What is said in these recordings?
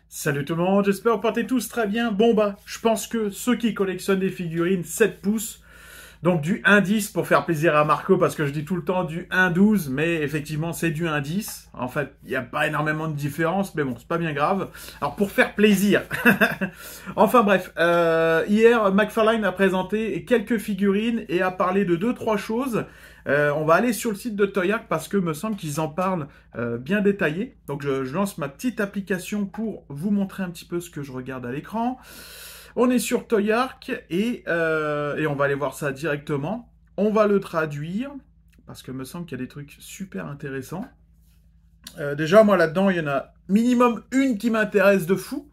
Salut tout le monde, j'espère que vous portez tous très bien. Bon bah, je pense que ceux qui collectionnent des figurines 7 pouces, donc du 1,10 pour faire plaisir à Marco, parce que je dis tout le temps du 1,12, mais effectivement c'est du 1,10. En fait, il n'y a pas énormément de différence, mais bon, c'est pas bien grave. Alors pour faire plaisir. Enfin bref, hier McFarlane a présenté quelques figurines et a parlé de deux trois choses. On va aller sur le site de Toyac parce que me semble qu'ils en parlent bien détaillé. Donc je lance ma petite application pour vous montrer un petit peu ce que je regarde à l'écran. On est sur Toyark et on va aller voir ça directement. On va le traduire parce que me semble qu'il y a des trucs super intéressants. Déjà, moi là-dedans, il y en a minimum une qui m'intéresse de fou.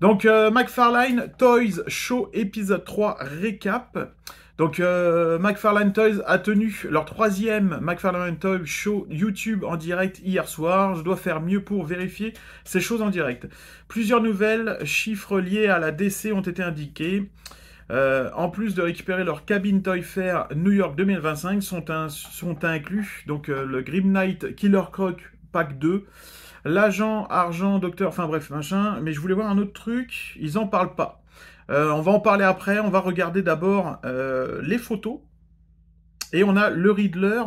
Donc, McFarlane Toys Show épisode 3 récap. Donc, McFarlane Toys a tenu leur troisième McFarlane Toys Show YouTube en direct hier soir. Je dois faire mieux pour vérifier ces choses en direct. Plusieurs nouvelles chiffres liés à la DC ont été indiqués. En plus de récupérer leur Cabin Toy Fair New York 2025, sont inclus donc le Grim Knight Killer Croc Pack 2, l'agent argent docteur, enfin bref, machin. Mais je voulais voir un autre truc, ils en parlent pas. On va en parler après, on va regarder d'abord les photos. Et on a le Riddler,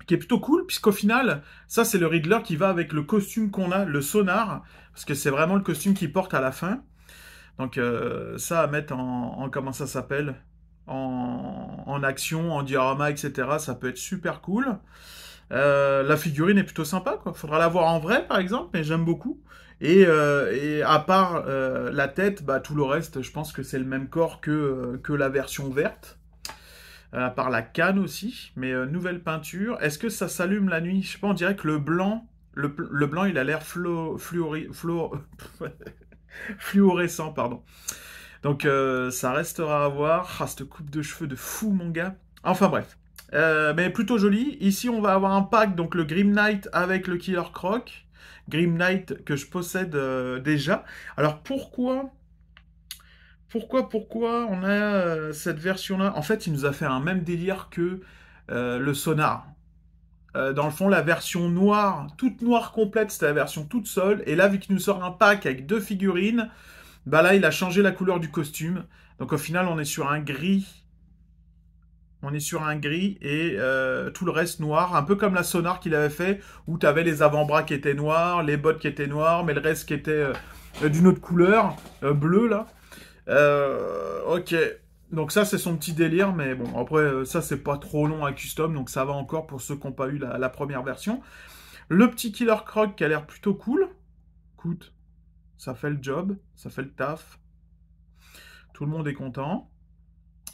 qui est plutôt cool, puisqu'au final, ça c'est le Riddler qui va avec le costume qu'on a, le sonar, parce que c'est vraiment le costume qu'il porte à la fin. Donc ça à mettre en comment ça s'appelle en action, en diorama, etc. Ça peut être super cool. La figurine est plutôt sympa, quoi. Faudra la voir en vrai, par exemple, mais j'aime beaucoup. Et à part la tête, bah, tout le reste, je pense que c'est le même corps que la version verte. À part la canne aussi, mais nouvelle peinture. Est-ce que ça s'allume la nuit? Je sais pas, on dirait que le blanc, le blanc, il a l'air fluorescent, pardon. Donc ça restera à voir. Ah, cette coupe de cheveux de fou, mon gars. Enfin bref. Mais plutôt joli. Ici, on va avoir un pack, donc le Grim Knight avec le Killer Croc. Grim Knight que je possède déjà. Alors pourquoi on a cette version-là? En fait, il nous a fait un même délire que le sonar. Dans le fond, la version noire, toute noire complète, c'était la version toute seule. Et là, vu qu'il nous sort un pack avec deux figurines, bah là, il a changé la couleur du costume. Donc au final, on est sur un gris. On est sur un gris et tout le reste noir. Un peu comme la sonar qu'il avait fait, où tu avais les avant-bras qui étaient noirs, les bottes qui étaient noires, mais le reste qui était d'une autre couleur, bleu là. Ok. Donc ça, c'est son petit délire, mais bon, après, ça, c'est pas trop long à custom, donc ça va encore pour ceux qui n'ont pas eu la première version. Le petit Killer Croc qui a l'air plutôt cool. Écoute, ça fait le job, ça fait le taf. Tout le monde est content.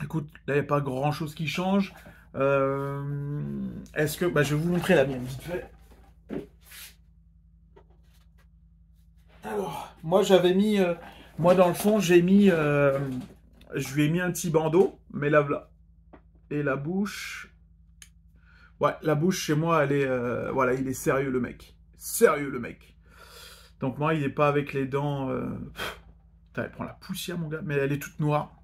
Écoute, là, il n'y a pas grand-chose qui change. Est-ce que... Bah, je vais vous montrer la mienne, vite fait. Alors, moi, j'avais mis... moi, dans le fond, j'ai mis... je lui ai mis un petit bandeau, mais là, voilà. Et la bouche... Ouais, la bouche, chez moi, elle est... voilà, il est sérieux, le mec. Sérieux, le mec. Donc, moi, il n'est pas avec les dents... Putain, elle prend la poussière, mon gars. Mais elle est toute noire.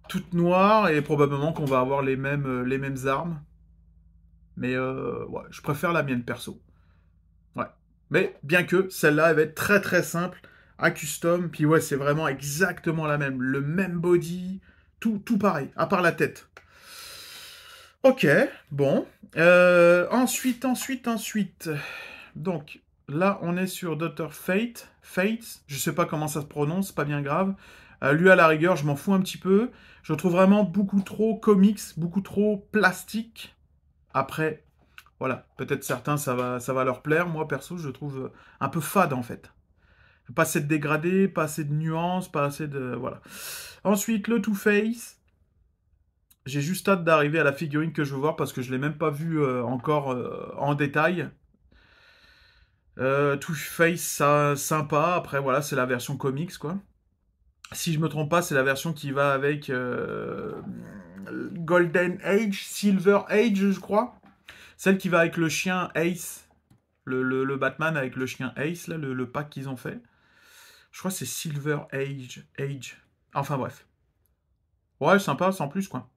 Toute noire, et probablement qu'on va avoir les mêmes armes. Mais ouais, je préfère la mienne perso. Ouais. Mais bien que celle-là, elle va être très très simple à custom. Puis ouais, c'est vraiment exactement la même. Le même body, tout pareil, à part la tête. Ok, bon. Ensuite. Donc, là, on est sur Dr. Fate. Fate, je sais pas comment ça se prononce, pas bien grave. Lui, à la rigueur, je m'en fous un petit peu. Je le trouve vraiment beaucoup trop comics, beaucoup trop plastique. Après, voilà, peut-être certains, ça va leur plaire. Moi, perso, je le trouve un peu fade, en fait. Pas assez de dégradé, pas assez de nuances, pas assez de... Voilà. Ensuite, le Two-Face. J'ai juste hâte d'arriver à la figurine que je veux voir parce que je ne l'ai même pas vue encore en détail. Two-Face, ça, sympa. Après, voilà, c'est la version comics, quoi. Si je me trompe pas, c'est la version qui va avec Golden Age, Silver Age, je crois. Celle qui va avec le chien Ace. Le Batman avec le chien Ace, là, le pack qu'ils ont fait. Je crois que c'est Silver Age. Enfin bref. Ouais, sympa, sans plus, quoi.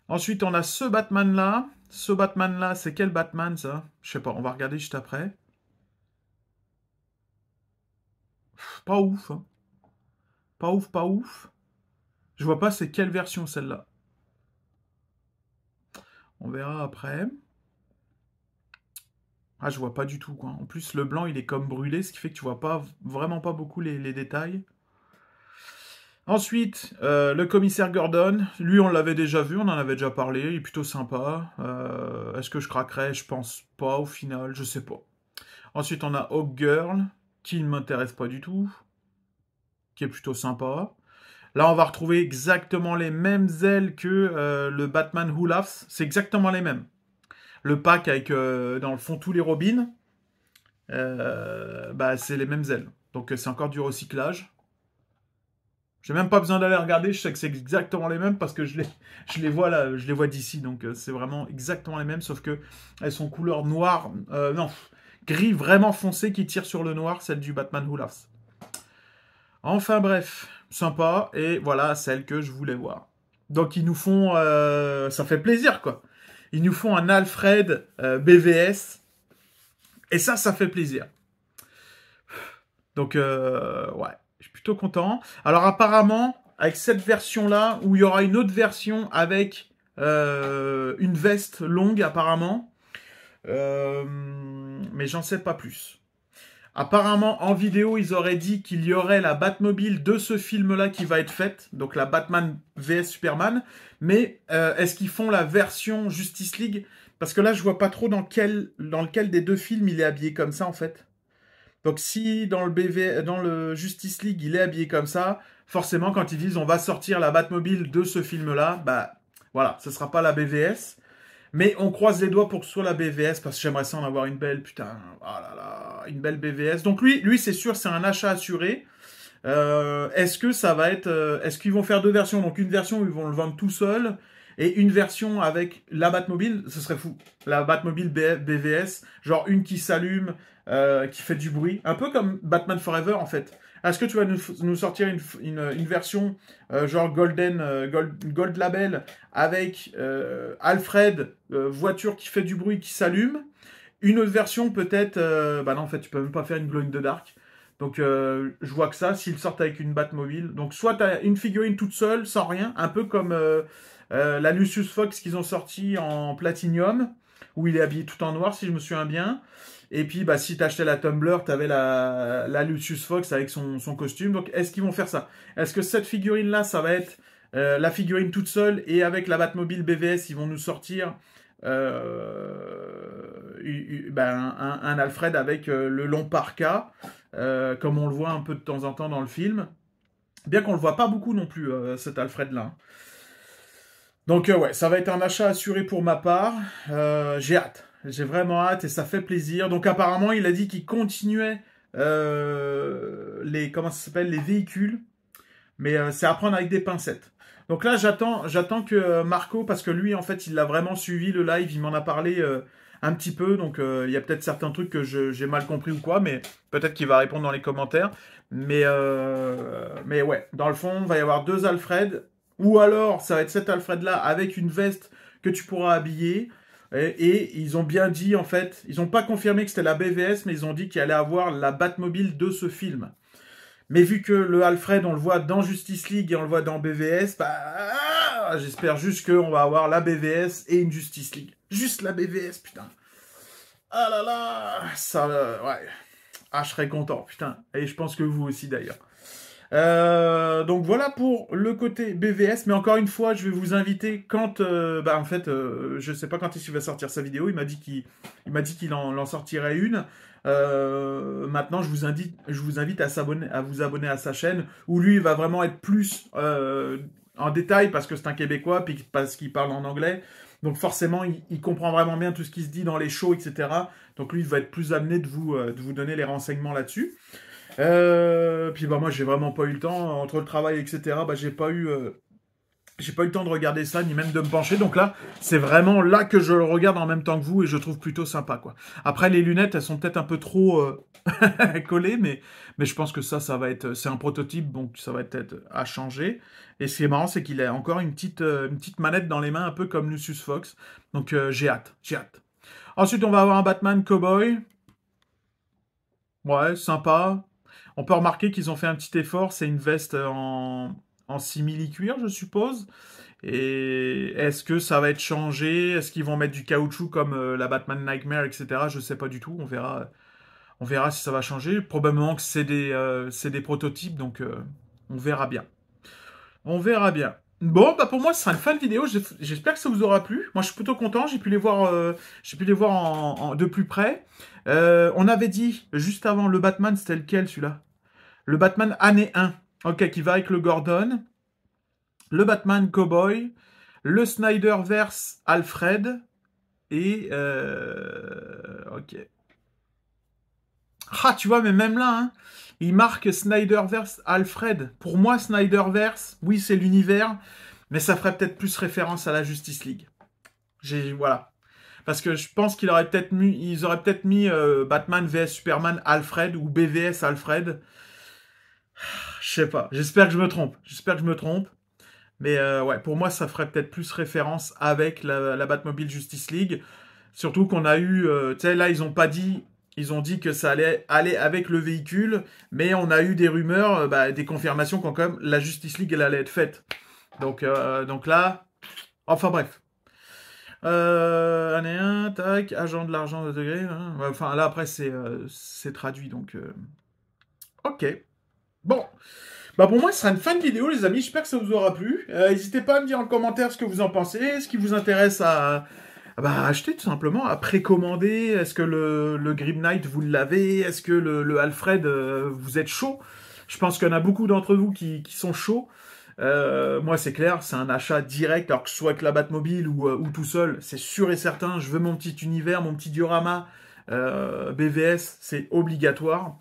Ensuite, on a ce Batman-là. Ce Batman-là, c'est quel Batman, ça? Je sais pas, on va regarder juste après. Pas ouf, hein. Pas ouf, pas ouf. Je vois pas c'est quelle version celle-là. On verra après. Ah, je vois pas du tout, quoi. En plus, le blanc, il est comme brûlé, ce qui fait que tu vois pas vraiment pas beaucoup les détails. Ensuite, le commissaire Gordon. Lui, on l'avait déjà vu, on en avait déjà parlé. Il est plutôt sympa. Est-ce que je craquerais? Je pense pas, au final. Je sais pas. Ensuite, on a Hawk Girl, qui ne m'intéresse pas du tout, qui est plutôt sympa. Là, on va retrouver exactement les mêmes ailes que le Batman Who Laughs. C'est exactement les mêmes. Le pack avec, dans le fond, tous les Robins, bah, c'est les mêmes ailes. Donc, c'est encore du recyclage. J'ai même pas besoin d'aller regarder, je sais que c'est exactement les mêmes parce que je les vois là, je les vois d'ici. Donc, c'est vraiment exactement les mêmes, sauf que elles sont couleur noire, non, gris vraiment foncé qui tire sur le noir, celle du Batman Who Laughs. Enfin bref, sympa, et voilà celle que je voulais voir. Donc ils nous font, ça fait plaisir quoi. Ils nous font un Alfred BVS, et ça fait plaisir. Donc ouais, je suis plutôt content. Alors apparemment, avec cette version-là, où il y aura une autre version avec une veste longue apparemment, mais j'en sais pas plus. Apparemment, en vidéo, ils auraient dit qu'il y aurait la Batmobile de ce film-là qui va être faite, donc la Batman vs Superman, mais est-ce qu'ils font la version Justice League? Parce que là, je vois pas trop dans lequel des deux films il est habillé comme ça, en fait. Donc si dans dans le Justice League, il est habillé comme ça, forcément, quand ils disent on va sortir la Batmobile de ce film-là, bah voilà, ce sera pas la BVS. Mais on croise les doigts pour que ce soit la BVS, parce que j'aimerais ça en avoir une belle, putain, oh là là, une belle BVS. Donc lui c'est sûr, c'est un achat assuré. Est-ce que ça va être... est-ce qu'ils vont faire deux versions? Donc une version où ils vont le vendre tout seul, et une version avec la Batmobile, ce serait fou. La Batmobile BVS, genre une qui s'allume, qui fait du bruit. Un peu comme Batman Forever, en fait. Est-ce que tu vas nous sortir une version genre Gold Label avec Alfred, voiture qui fait du bruit, qui s'allume? Une autre version peut-être... bah non, en fait, tu peux même pas faire une Glow in the Dark. Donc, je vois que ça, s'ils sortent avec une Batmobile. Donc, soit tu as une figurine toute seule, sans rien, un peu comme la Lucius Fox qu'ils ont sorti en Platinum, où il est habillé tout en noir, si je me souviens bien. Et puis, bah, si tu achetais la Tumblr, tu avais la Lucius Fox avec son costume. Donc, est-ce qu'ils vont faire ça? Est-ce que cette figurine-là, ça va être la figurine toute seule, et avec la Batmobile BVS, ils vont nous sortir ben, un Alfred avec le long parka, comme on le voit un peu de temps en temps dans le film. Bien qu'on le voit pas beaucoup non plus, cet Alfred-là. Donc ouais, ça va être un achat assuré pour ma part. J'ai hâte. J'ai vraiment hâte et ça fait plaisir. Donc apparemment, il a dit qu'il continuait comment ça s'appelle, les véhicules. Mais c'est à prendre avec des pincettes. Donc là, j'attends que Marco, parce que lui, en fait, il a vraiment suivi le live, il m'en a parlé un petit peu, donc il y a peut-être certains trucs que j'ai mal compris ou quoi, mais peut-être qu'il va répondre dans les commentaires. Mais ouais, dans le fond, il va y avoir deux Alfred, ou alors ça va être cet Alfred-là avec une veste que tu pourras habiller. Et ils ont bien dit, en fait, ils n'ont pas confirmé que c'était la BVS, mais ils ont dit qu'il allait avoir la Batmobile de ce film. Mais vu que le Alfred, on le voit dans Justice League et on le voit dans BVS, bah, j'espère juste qu'on va avoir la BVS et une Justice League. Juste la BVS, putain. Ah là là, ça, ouais. Ah, je serais content, putain. Et je pense que vous aussi, d'ailleurs. Donc voilà pour le côté BVS, mais encore une fois, je vais vous inviter quand, bah en fait, je sais pas quand il va sortir sa vidéo. Il m'a dit qu'il en sortirait une. Maintenant, je vous invite à vous abonner à sa chaîne, où lui il va vraiment être plus en détail parce que c'est un Québécois, puis parce qu'il parle en anglais. Donc forcément, il comprend vraiment bien tout ce qui se dit dans les shows, etc. Donc lui, il va être plus amené de vous donner les renseignements là-dessus. Puis bah moi j'ai vraiment pas eu le temps entre le travail, etc. Bah j'ai pas eu le temps de regarder ça ni même de me pencher. Donc là c'est vraiment là que je le regarde en même temps que vous et je trouve plutôt sympa quoi. Après les lunettes elles sont peut-être un peu trop collées, mais je pense que ça va être, c'est un prototype donc ça va être à changer. Et ce qui est marrant c'est qu'il a encore une petite manette dans les mains un peu comme Lucius Fox. Donc j'ai hâte. Ensuite on va avoir un Batman Cowboy. Ouais, sympa. On peut remarquer qu'ils ont fait un petit effort. C'est une veste en simili-cuir, je suppose. Et est-ce que ça va être changé? Est-ce qu'ils vont mettre du caoutchouc comme la Batman Nightmare, etc. Je sais pas du tout. On verra si ça va changer. Probablement que c'est des prototypes, donc on verra bien. On verra bien. Bon, bah pour moi, ce sera une fin de vidéo. J'espère que ça vous aura plu. Moi, je suis plutôt content. J'ai pu les voir de plus près. On avait dit, juste avant, le Batman, c'était lequel, celui-là? Le Batman année 1. Ok, qui va avec le Gordon. Le Batman Cowboy. Le Snyderverse Alfred. Et... ok. Ah, tu vois, mais même là, hein, il marque Snyderverse Alfred. Pour moi, Snyderverse, oui, c'est l'univers, mais ça ferait peut-être plus référence à la Justice League. Voilà. Parce que je pense qu'ils auraient peut-être mis Batman vs Superman Alfred ou BVS Alfred. Je sais pas. J'espère que je me trompe. Mais ouais, pour moi, ça ferait peut-être plus référence avec la Batmobile Justice League. Surtout qu'on a eu... tu sais, là, ils ont pas dit... Ils ont dit que ça allait aller avec le véhicule, mais on a eu des rumeurs, des confirmations quand même la Justice League elle allait être faite. Donc là... Enfin bref. Année 1, tac, agent de l'argent de degré. Hein. Enfin là après c'est traduit, donc... Ok. Bon. Bah pour moi, ce sera une fin de vidéo, les amis. J'espère que ça vous aura plu. N'hésitez pas à me dire en commentaire ce que vous en pensez, ce qui vous intéresse à acheter tout simplement, à précommander. Est-ce que le Grim Knight, vous l'avez? Est-ce que le Alfred, vous êtes chaud? Je pense qu'il y en a beaucoup d'entre vous qui sont chauds. Moi, c'est clair, c'est un achat direct, alors que ce soit avec la Batmobile ou tout seul, c'est sûr et certain. Je veux mon petit univers, mon petit diorama BVS, c'est obligatoire.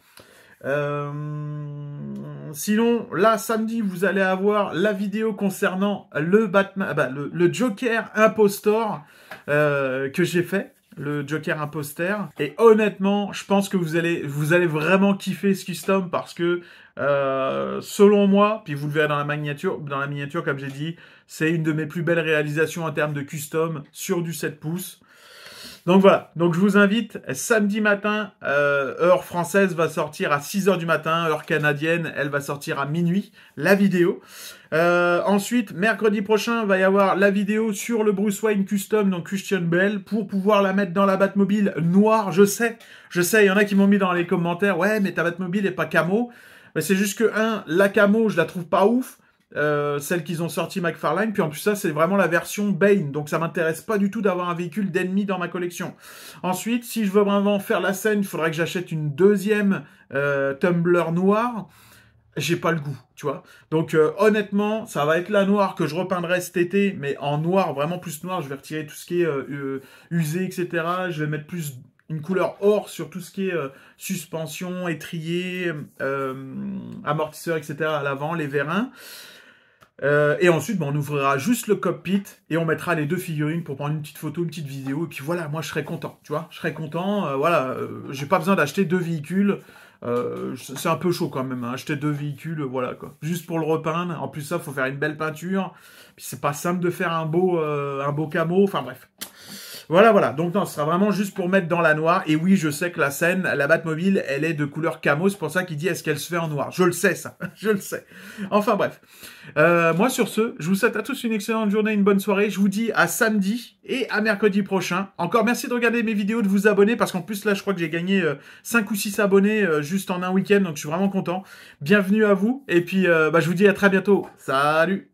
Sinon, là, samedi, vous allez avoir la vidéo concernant le Batman, le Joker Impostor que j'ai fait, le Joker Impostor. Et honnêtement, je pense que vous allez vraiment kiffer ce custom parce que, selon moi, puis vous le verrez dans la miniature, comme j'ai dit, c'est une de mes plus belles réalisations en termes de custom sur du 7 pouces. Donc voilà, donc je vous invite, samedi matin, heure française va sortir à 6h du matin, heure canadienne, elle va sortir à minuit, la vidéo. Ensuite, mercredi prochain, va y avoir la vidéo sur le Bruce Wayne Custom, donc Christian Bale, pour pouvoir la mettre dans la Batmobile noire, je sais, il y en a qui m'ont mis dans les commentaires, ouais, mais ta Batmobile est pas camo. Mais c'est juste que, la camo, je la trouve pas ouf. Celle qu'ils ont sorti McFarlane, puis en plus ça c'est vraiment la version Bane, donc ça m'intéresse pas du tout d'avoir un véhicule d'ennemi dans ma collection. Ensuite, si je veux vraiment faire la scène, il faudrait que j'achète une deuxième Tumbler noire. J'ai pas le goût, tu vois. Donc honnêtement, ça va être la noire que je repeindrai cet été, mais en noir, vraiment plus noir. Je vais retirer tout ce qui est usé, etc. Je vais mettre plus une couleur or sur tout ce qui est suspension, étrier, amortisseur, etc. à l'avant, les vérins. Et ensuite, on ouvrira juste le cockpit et on mettra les deux figurines pour prendre une petite photo, une petite vidéo. Et puis voilà, moi je serai content, tu vois. Je serai content, voilà. J'ai pas besoin d'acheter deux véhicules. C'est un peu chaud quand même, hein, acheter deux véhicules, voilà quoi. Juste pour le repeindre. En plus ça, faut faire une belle peinture. Puis c'est pas simple de faire un beau camo. Enfin bref. Voilà. Donc non, ce sera vraiment juste pour mettre dans la noire. Et oui, je sais que la scène, la Batmobile, elle est de couleur camo. C'est pour ça qu'il dit est-ce qu'elle se fait en noir. Je le sais, ça. Je le sais. Enfin bref. Moi, sur ce, je vous souhaite à tous une excellente journée, une bonne soirée. Je vous dis à samedi et à mercredi prochain. Encore merci de regarder mes vidéos, de vous abonner. Parce qu'en plus, là, je crois que j'ai gagné 5 ou 6 abonnés juste en un week-end. Donc, je suis vraiment content. Bienvenue à vous. Et puis, je vous dis à très bientôt. Salut!